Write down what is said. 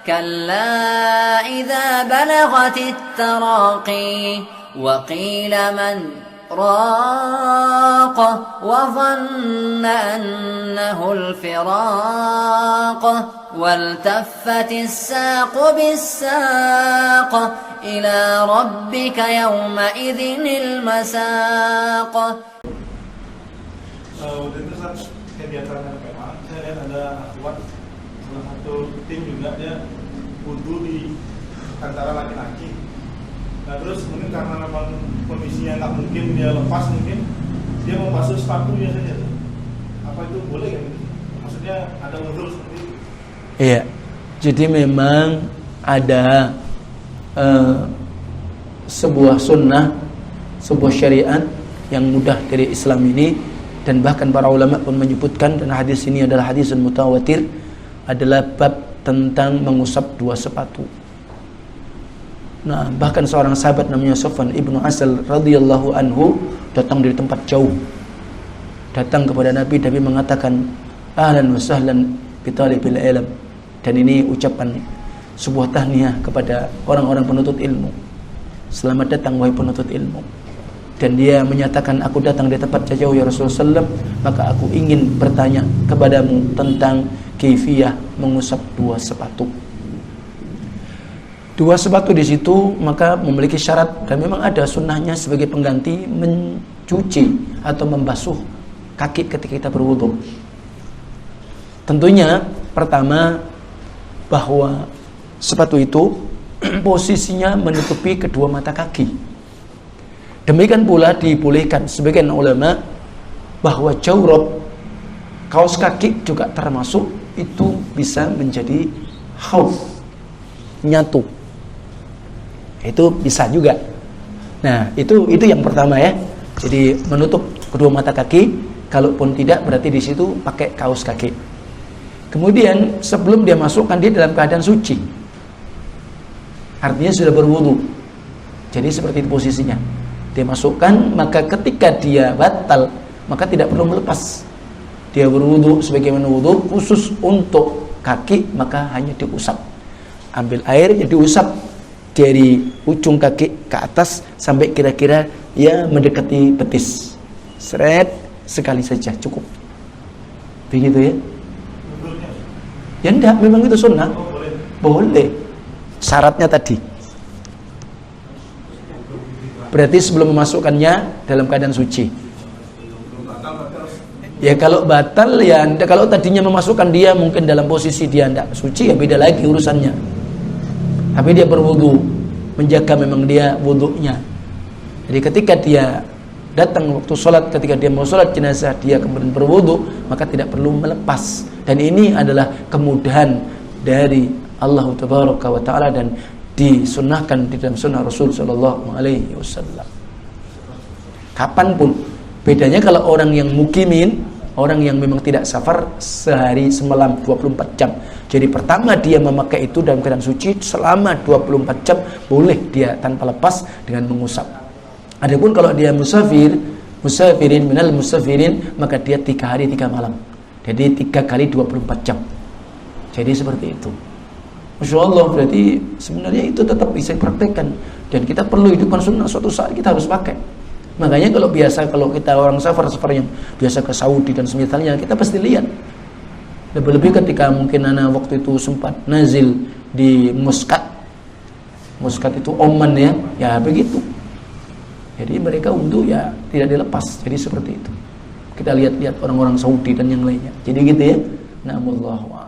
كلا إذا بلغت التراقي وقيل من راق وظن أنه الفراق والتفت الساق بالساق إلى ربك يومئذ المساق. Kegiatan LPA, saya lihat ada akhwat salah satu tim juga dia wudhu di antara laki-laki. Nah terus mungkin karena memang kondisinya nggak mungkin dia lepas, mungkin dia mau basuh sepatunya saja. Apa itu boleh kan? Maksudnya ada wudhu seperti itu? Iya, jadi memang ada sebuah sunnah, sebuah syariat yang mudah dari Islam ini. Dan bahkan para ulama pun menyebutkan, dan hadis ini adalah hadis mutawatir, adalah bab tentang mengusap dua sepatu. Nah, bahkan seorang sahabat namanya Sufyan ibnu Asal radhiyallahu anhu datang dari tempat jauh, datang kepada Nabi mengatakan ahlan wa sahlan bi talibil ilm. Dan ini ucapan sebuah tahniah kepada orang-orang penuntut ilmu. Selamat datang wahai penuntut ilmu. Dan dia menyatakan, aku datang dari tempat jauh ya Rasulullah SAW, maka aku ingin bertanya kepadamu tentang kaifiyah mengusap dua sepatu. Dua sepatu di situ maka memiliki syarat, dan memang ada sunnahnya sebagai pengganti mencuci atau membasuh kaki ketika kita berwudu. Tentunya pertama bahwa sepatu itu posisinya menutupi kedua mata kaki. Demikian pula dibolehkan sebagian ulama bahwa jawrab, kaos kaki juga termasuk, itu bisa menjadi khauf, nyatu. Itu bisa juga. Nah, itu yang pertama ya. Jadi menutup kedua mata kaki, kalaupun tidak berarti di situ pakai kaos kaki. Kemudian sebelum dia masukkan, dia dalam keadaan suci. Artinya sudah berwudu. Jadi seperti itu posisinya. Dia masukkan, maka ketika dia batal, maka tidak perlu melepas. Dia berwudu sebagaimana wudu khusus untuk kaki, maka hanya diusap. Ambil air, diusap dari ujung kaki ke atas sampai kira-kira ya mendekati betis. Seret sekali saja cukup. Begitu ya? Ya enggak, memang itu sunnah. Boleh. Syaratnya tadi. Berarti sebelum memasukkannya dalam keadaan suci. Ya kalau batal ya, kalau tadinya memasukkan dia mungkin dalam posisi dia tidak suci, ya beda lagi urusannya. Tapi dia berwudu, menjaga memang dia wudunya. Jadi ketika dia datang waktu sholat, ketika dia mau sholat jenazah, dia kemudian berwudu, maka tidak perlu melepas. Dan ini adalah kemudahan dari Allah Tabaraka wa Ta'ala, dan disunnahkan di dalam sunnah Rasul Sallallahu Alaihi Wasallam. Kapanpun. Bedanya kalau orang yang mukimin, orang yang memang tidak safar, sehari semalam 24 jam. Jadi pertama dia memakai itu dalam keadaan suci selama 24 jam, boleh dia tanpa lepas dengan mengusap. Adapun kalau dia musafirin minal musafirin, maka dia 3 hari 3 malam. Jadi 3 kali 24 jam. Jadi seperti itu. Masya Allah, berarti sebenarnya itu tetap bisa dipraktekkan. Dan kita perlu hidupkan sunnah, suatu saat kita harus pakai. Makanya kalau kita orang safar yang biasa ke Saudi dan semisalnya, kita pasti lihat. Lebih-lebih ketika mungkin anak waktu itu sempat nazil di Muscat. Muscat itu Oman ya, ya begitu. Jadi mereka wudu ya tidak dilepas. Jadi seperti itu. Kita lihat-lihat orang-orang Saudi dan yang lainnya. Jadi gitu ya. Nah, wallahu a'lam.